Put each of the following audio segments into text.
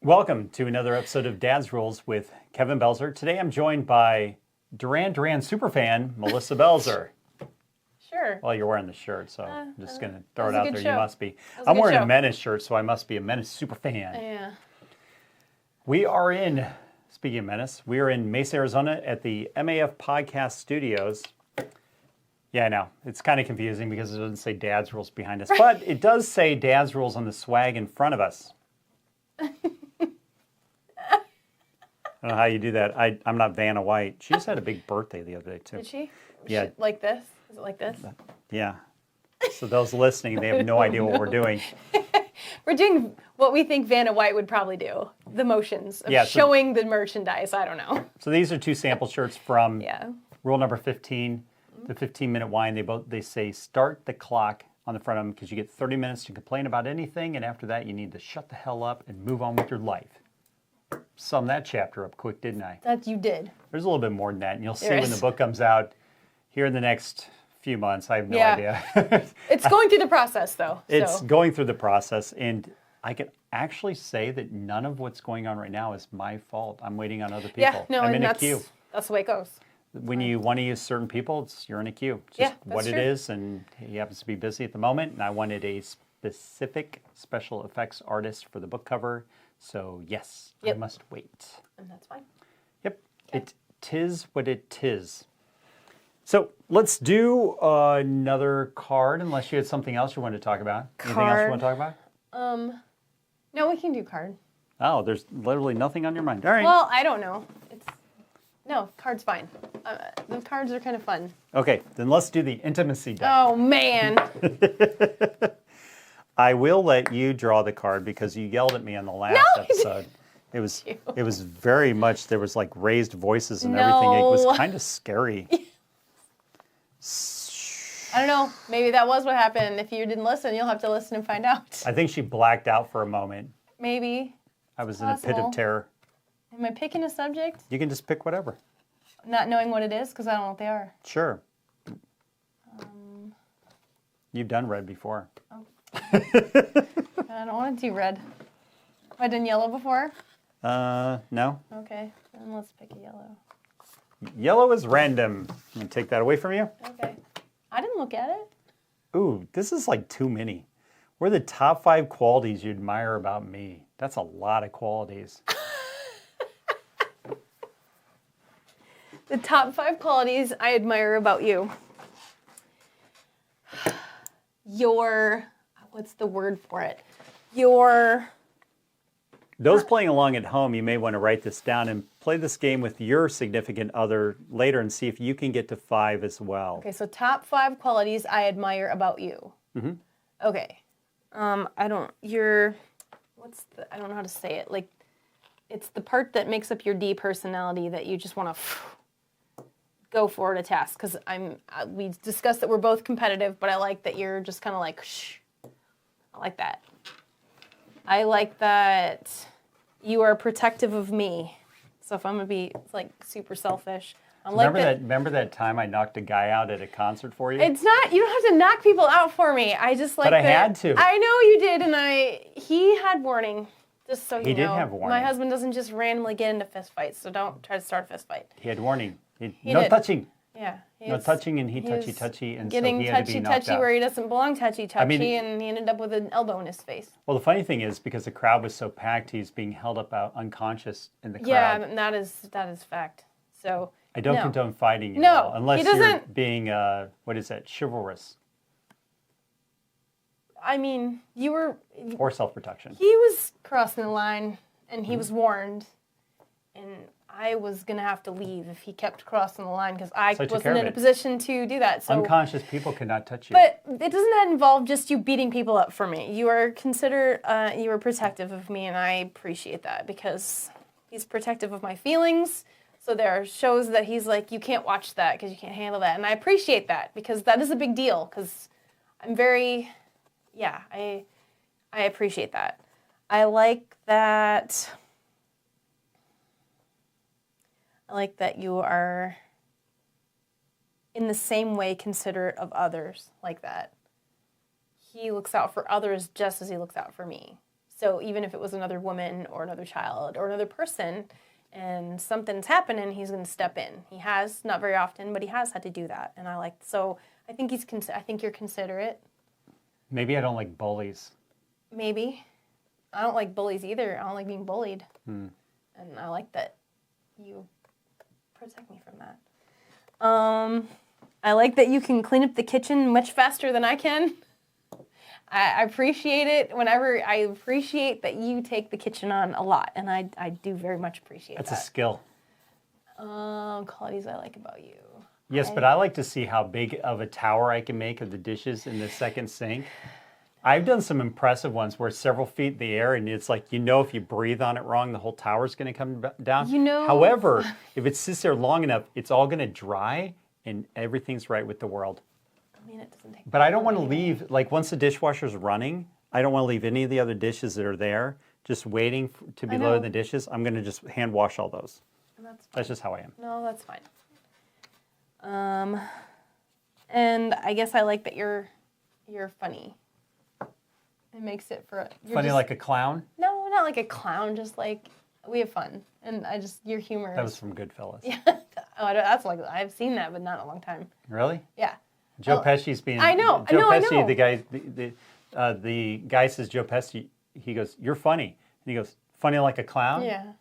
Welcome to another episode of Dad's Rules with Kevin Belzer. Today I'm joined by Duran Duran superfan Melissa Belzer. Sure. Well, you're wearing the shirt, so I'm just going to throw it was a out good there. show. You must be. was a I'm good wearing show. a Menace shirt, so I must be a Menace superfan. Yeah. We are in, speaking of Menace, we are in Mesa, Arizona at the MAF Podcast Studios. Yeah, I know. It's kind of confusing because it doesn't say Dad's Rules behind us, but it does say Dad's Rules on the swag in front of us. I don't know how you do that. I'm not Vanna White. She just had a big birthday the other day, too. Did she? Yeah. Like this? Is it like this? Yeah. So those listening, they have no idea what we're doing. We're doing what we think Vanna White would probably do. The motions of Yeah, so- showing the merchandise. I don't know. So these are two sample shirts from Yeah. rule number 15, the 15-minute wine. They say start the clock on the front of them because you get 30 minutes to complain about anything, and after that you need to shut the hell up and move on with your life. Summed that chapter up quick, didn't I? That you did. There's a little bit more than that, and you'll see There when the is. book comes out here in the next few months. I have no Yeah. idea. It's going through the process, though. It's so. going through the process, and I can actually say that none of what's going on right now is my fault. I'm waiting on other people. Yeah, no, I'm and in a that's queue. the way it goes. When you want to use certain people, you're in a queue. It's Yeah, just that's what it true. is, and he happens to be busy at the moment, and I wanted a specific special effects artist for the book cover, so yes, I Yep. must wait. And that's fine. Yep, it tis what it tis. So let's do another card, unless you had something else you wanted to talk about. Anything else you want to talk about? No, we can do card. Oh, there's literally nothing on your mind. All right. Well, I don't know. No, card's fine. The cards are kind of fun. Okay, then let's do the intimacy deck. Oh, man. I will let you draw the card because you yelled at me on the last No, I episode. It was very much, there was like raised voices and everything. It was No. kind of scary. I don't know. Maybe that was what happened. If you didn't listen, you'll have to listen and find out. I think she blacked out for a moment. Maybe. I was in a pit possible. of terror. Am I picking a subject? You can just pick whatever. Not knowing what it is? Because I don't know what they are. Sure. You've done red before. I don't want to do red. Have I done yellow before? No. Okay. Then let's pick a yellow. Yellow is random. I'm going to take that away from you. Okay. I didn't look at it. Ooh, this is like too many. What are the top 5 qualities you admire about me? That's a lot of qualities. The top 5 qualities I admire about you. What's the word for it? Those playing along at home, you may want to write this down and play this game with your significant other later and see if you can get to 5 as well. Okay, so top 5 qualities I admire about you. Mm-hmm. Okay. I don't know how to say it. Like, it's the part that makes up your D personality that you just want to go for to task. Because we discussed that we're both competitive, but I like that you're just kind of like, shh. I like that. I like that you are protective of me. So if I'm going to be like super selfish, I'm like Remember that time I knocked a guy out at a concert for you? It's not, you don't have to knock people out for me. I just like But I that- had to. I know you did, and he had warning. Just so you know. He did have warning. My husband doesn't just randomly get into fist fights, so don't try to start a fist fight. He had warning. He No did. touching. Yeah. No touching, and he was touchy, and so getting he had to be knocked touchy out. where he doesn't belong touchy, mean- and he ended up with an elbow in his face. Well, the funny thing is, because the crowd was so packed, he's being held up out unconscious in the crowd. Yeah, and that is fact. So I don't no. condone fighting you No, all, unless he you're doesn't- being, what is that, chivalrous I mean, or self-protection. he was crossing the line, and Mm-hmm. he was warned, and I was going to have to leave if he kept crossing the line because I So I took wasn't care of in a it. position to do that. So, Unconscious people cannot touch you. but it doesn't involve just you beating people up for me. You are protective of me, and I appreciate that because he's protective of my feelings. So there are shows that he's like, you can't watch that because you can't handle that, and I appreciate that because that is a big deal because I'm very, I appreciate that. I like that you are in the same way considerate of others like that. He looks out for others just as he looks out for me. So even if it was another woman or another child or another person and something's happening, he's going to step in. He has, not very often, but he has had to do that. And so I think I think you're considerate. Maybe I don't like bullies. Maybe. I don't like bullies either. I don't like being bullied. Hmm. And I like that you protect me from that. I like that you can clean up the kitchen much faster than I can. I appreciate it I appreciate that you take the kitchen on a lot, and I do very much appreciate that. That's a skill. Qualities I like about you. Yes, but I like to see how big of a tower I can make of the dishes in the second sink. I've done some impressive ones where it's several feet in the air, and it's like, if you breathe on it wrong, the whole tower's going to come down. However, if it sits there long enough, it's all going to dry, and everything's right with the world. I mean, it doesn't take. But I don't want to leave, like once the dishwasher's running, I don't want to leave any of the other dishes that are there just waiting to be loaded in the dishes. I'm going to just hand wash all those. That's just how I am. No, that's fine. And I guess I like that you're funny. It makes it for funny like a clown? No, not like a clown. Just like we have fun, and your humor. That was from Goodfellas. Yeah, that's like I've seen that, but not in a long time. Really? Yeah. Joe Pesci's being. I know. Joe Pesci, I know. the guy says Joe Pesci. He goes, "You're funny," and he goes, "Funny like a clown." Yeah,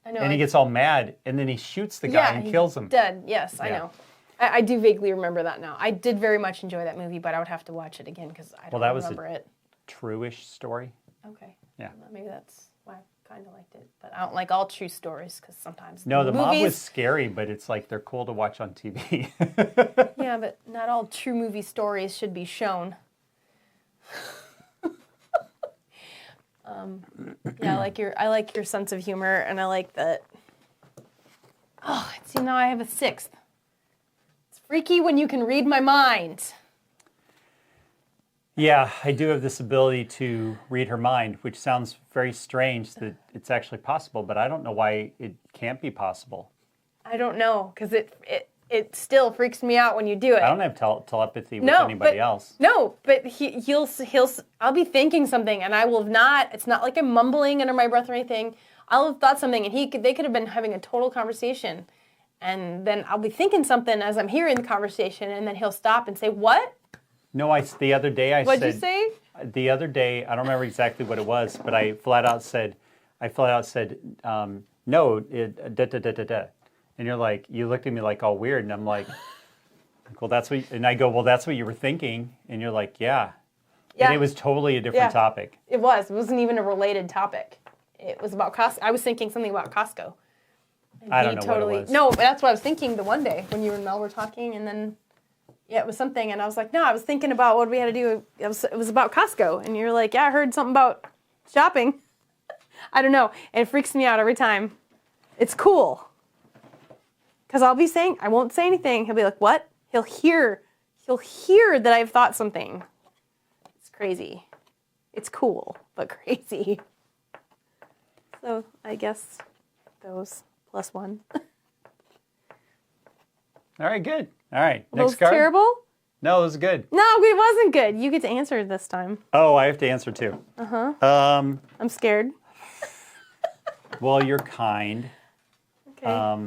I know. And he gets all mad, and then he shoots the guy and kills him. Dead. Yes, I know. I do vaguely remember that now. I did very much enjoy that movie, but I would have to watch it again because I don't remember it. True-ish story. Okay. Yeah. Maybe that's why I kind of liked it, but I don't like all true stories because sometimes No, the mob was scary, but it's like they're cool to watch on TV. Yeah, but not all true movie stories should be shown. Yeah, I like your sense of humor, and I like that. Oh, see, now I have a sixth. It's freaky when you can read my mind. Yeah, I do have this ability to read her mind, which sounds very strange that it's actually possible, but I don't know why it can't be possible. I don't know, because it still freaks me out when you do it. I don't have telepathy with anybody else. No, but I'll be thinking something, and I will have not. It's not like I'm mumbling under my breath or anything. I'll have thought something, and they could have been having a total conversation, and then I'll be thinking something as I'm hearing the conversation, and then he'll stop and say, "What?" No, the other day I said... What'd you say? The other day, I don't remember exactly what it was, but I flat out said, no, da-da-da-da-da. And you're like, you looked at me like all weird, and I'm like, well, that's what... And I go, well, that's what you were thinking. And you're like, yeah. Yeah. And it was totally a different topic. It was. It wasn't even a related topic. It was about Costco. I was thinking something about Costco. And I don't know what it was. No, but that's what I was thinking the one day when you and Mel were talking, and then... Yeah, it was something, and I was like, no, I was thinking about what we had to do. It was about Costco, and you're like, yeah, I heard something about shopping. I don't know, and it freaks me out every time. It's cool, because I won't say anything. He'll be like, what? He'll hear that I've thought something. It's crazy. It's cool, but crazy. So I guess those plus one. All right, good. All right, Were next card. Terrible? No, it was good. No, it wasn't good. You get to answer this time. Oh, I have to answer too. I'm scared. Well, you're kind. Okay.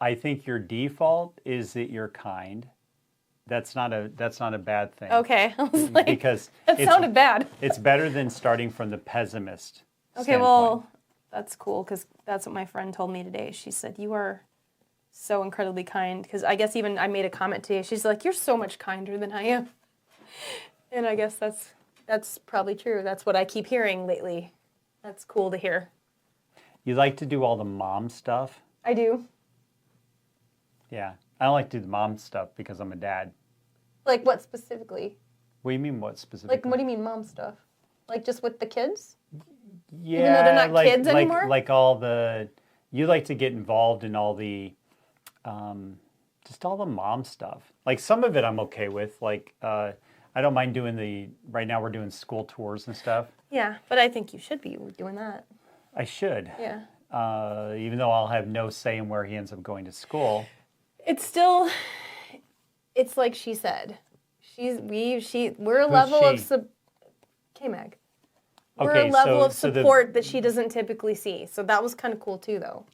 I think your default is that you're kind. That's not a bad thing. Okay. I was like, because that sounded bad. It's better than starting from the pessimist. Okay, standpoint. well, that's cool because that's what my friend told me today. She said, you are so incredibly kind. Because I guess even I made a comment today. She's like, you're so much kinder than I am. And I guess that's probably true. That's what I keep hearing lately. That's cool to hear. You like to do all the mom stuff? I do. Yeah. I don't like to do the mom stuff because I'm a dad. Like what specifically? What do you mean what specifically? Like what do you mean mom stuff? Like just with the kids? Yeah, even though they're not kids anymore? Like all the, you like to get involved in all the, just all the mom stuff. Like some of it I'm okay with. Like I don't mind doing right now we're doing school tours and stuff. Yeah, but I think you should be doing that. I should. Yeah. Even though I'll have no say in where he ends up going to school. It's like she said. We're a Who's level she? of K-Mag. We're Okay, a level of so support that she doesn't typically see. So that was kind of cool too, though.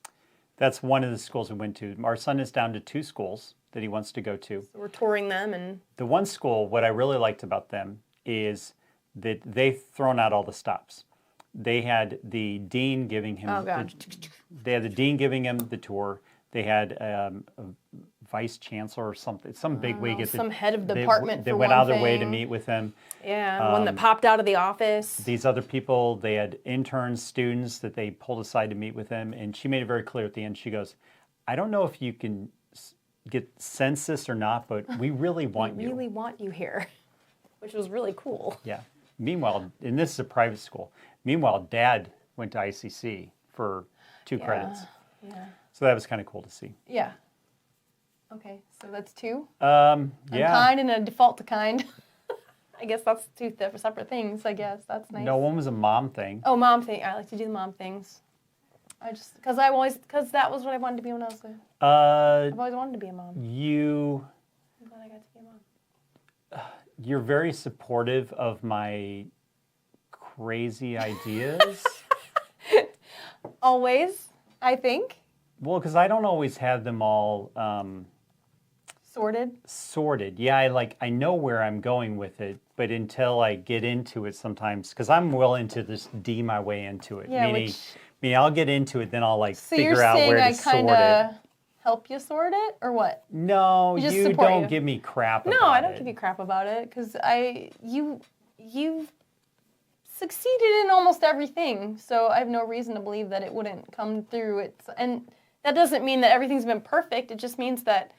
that's one of the schools we went to. Our son is down to 2 schools that he wants to go to. So we're touring them, and The one school, what I really liked about them is that they've thrown out all the stops. They had the dean giving him. Oh, God. They had the dean giving him the tour. They had a vice chancellor or something, some big wig at the. some head of department They for went one out of their way to thing. meet with him. yeah, one that popped out of the office. These other people, they had interns, students that they pulled aside to meet with him, and she made it very clear at the end. She goes, "I don't know if you can get sense this or not, but we really want you." Really want you here, which was really cool. Yeah. Meanwhile, and this is a private school. Meanwhile, Dad went to ICC for 2 credits, Yeah. so that was kind of cool to see. Yeah. Okay, so that's 2. Yeah. Unkind and a default to kind. I guess that's 2 separate things. I guess that's nice. No, one was a mom thing. Oh, mom thing. I like to do the mom things. I just because that was what I wanted to be when I was a. I've always wanted to be a mom. I'm glad I got to be a mom. You're very supportive of my crazy ideas. Always, I think. Well, because I don't always have them all Sorted. sorted. Yeah, I know where I'm going with it, but until I get into it sometimes, because I'm willing to just D my way into it. Yeah, meaning I'll get into it, then I'll So figure you're out saying where I to sort kind it. of help you sort it, or what? No, just you support don't you. give me crap No, about I don't it. give you crap about it because you've succeeded in almost everything. So I have no reason to believe that it wouldn't come through. And that doesn't mean that everything's been perfect. It just means that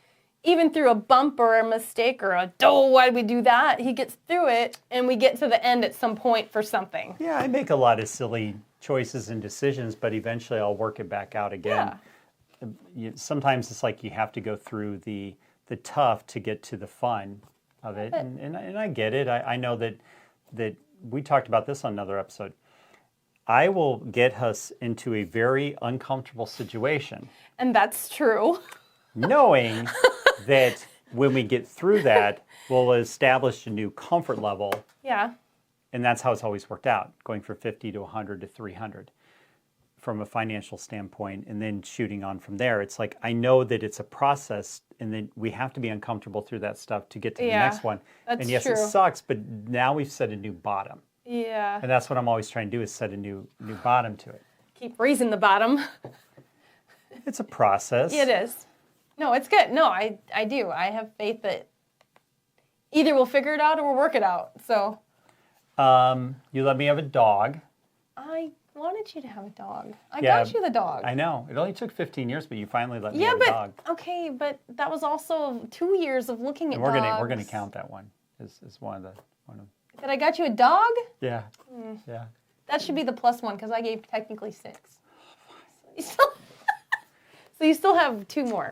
even through a bump or a mistake or why did we do that? He gets through it, and we get to the end at some point for something. Yeah, I make a lot of silly choices and decisions, but eventually I'll work it back out again. Sometimes it's like you have to go through the tough to get to the fun of it, and I get it. I know that we talked about this on another episode. I will get us into a very uncomfortable situation, And that's true. knowing that when we get through that, we'll establish a new comfort level, Yeah. and that's how it's always worked out, going from 50 to 100 to 300 from a financial standpoint, and then shooting on from there. It's like I know that it's a process, and then we have to be uncomfortable through that stuff to get to the next one. that's And yes, it true. sucks, but now we've set a new bottom, Yeah. and that's what I'm always trying to do is set a new bottom to it. Keep raising the bottom. It's a process. It is. No, it's good. No, I do. I have faith that either we'll figure it out or we'll work it out. So You let me have a dog. I wanted you to have a dog. I Yeah, got you the dog. I know. It only took 15 years, but you finally let me yeah, have a dog. but okay, but that was also 2 years of looking at And we're dogs. gonna count that one as one of. That I got you a dog? Yeah. Yeah. That should be the +1 because I gave technically 6. So you still have 2 more.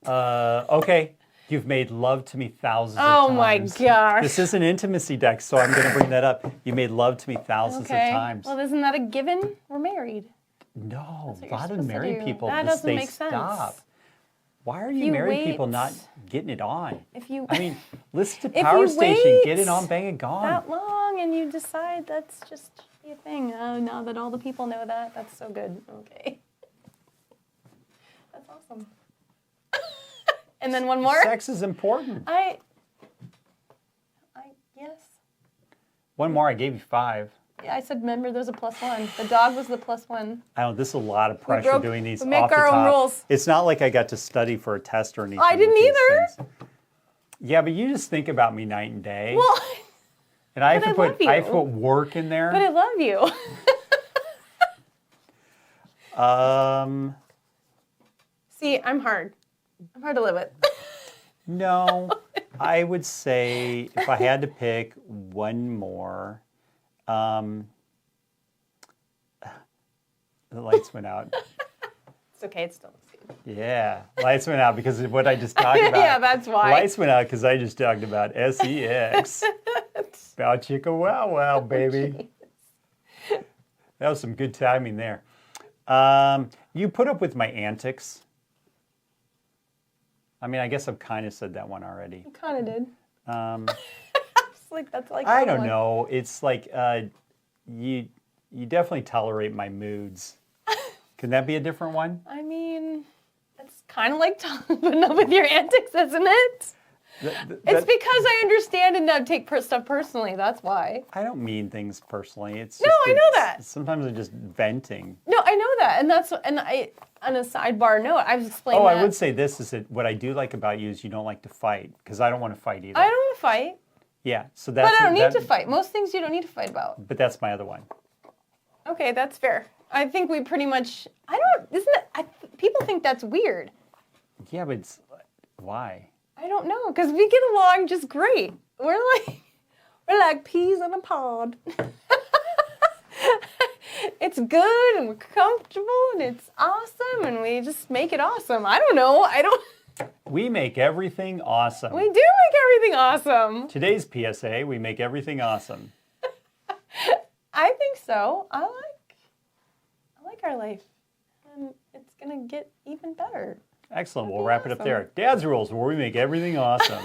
Okay. You've made love to me thousands of Oh times. my gosh. This is an intimacy deck, so I'm going to bring that up. You made love to me thousands Okay. of times. Well, isn't that a given? We're married. No, what a you're lot of supposed to married do. people That just doesn't they make sense. stop. Why are you you married people wait- not getting it on? If you I mean, listen to If Power you Station, get wait it on, bang it gone. that long and you decide that's just be a thing. Oh, now that all the people know that, that's so good. Okay. That's awesome. And then one more. Sex is important. Yes. One more, I gave you 5. Yeah, I said, remember, there's a +1. The dog was the +1. I know this is a lot of pressure broke- doing these we make off the our own top. rules. It's not like I got to study for a test or anything. I didn't with these either. things. Yeah, but you just think about me night and day. Well, and I have but to I put love you. I have to put work in there. but I love you. See, I'm hard. I'm hard to live with. No, I would say if I had to pick one more, the lights went out. It's okay, it's still good. Yeah, lights went out because of what I just talked about. Yeah, that's why. Lights went out because I just talked about sex. Bow chicka wow wow, baby. That was some good timing there. You put up with my antics. I mean, I guess I've kind of said that one already. You kind of did. like that's like I don't know. It's like you definitely tolerate my moods. Can that be a different one? I mean, it's kind of like putting up with your antics, isn't it? It's because I understand and not take stuff personally. That's why. I don't mean things personally. It's No, just I know that. Sometimes I'm just venting. No, I know that, and I on a sidebar note, I've explained. Oh, that. I would say this is it. What I do like about you is you don't like to fight because I don't want to fight either. I don't want to fight. Yeah, so that's. But I don't need to fight. Most things you don't need to fight about. But that's my other one. Okay, that's fair. I think we pretty much. I don't. Isn't it? People think that's weird. Yeah, but why? I don't know, because we get along just great. We're like peas in a pod. It's good and we're comfortable and it's awesome and we just make it awesome. I don't know. We make everything awesome. We do make everything awesome. Today's PSA, we make everything awesome. I think so. I like our life. And it's going to get even better. Excellent. We'll wrap it up there. Dad's Rules, where we make everything awesome.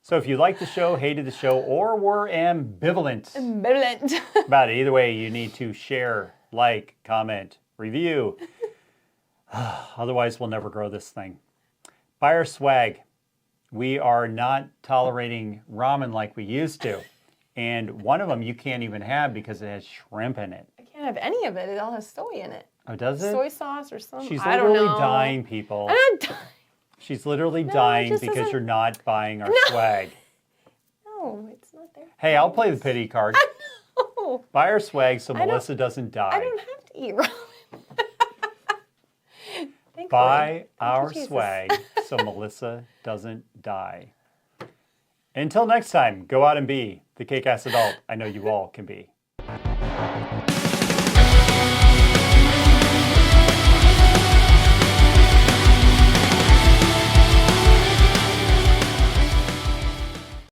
So if you like the show, hated the show, or were ambivalent about it, either way, you need to share, like, comment, review. Otherwise, we'll never grow this thing. Buy our swag. We are not tolerating ramen like we used to. And one of them you can't even have because it has shrimp in it. I can't have any of it. It all has soy in it. Oh, does it? Soy sauce or something. She's I don't literally know. dying, people. I'm not dying. She's literally dying just because doesn't- you're not buying our swag. No, it's not there. Hey, I'll play the pity card. No, Buy our swag so don't- Melissa doesn't die. I don't have to eat ramen. Thankfully. Buy our Jesus. swag so Melissa doesn't die. Until next time, go out and be the kick-ass adult I know you all can be.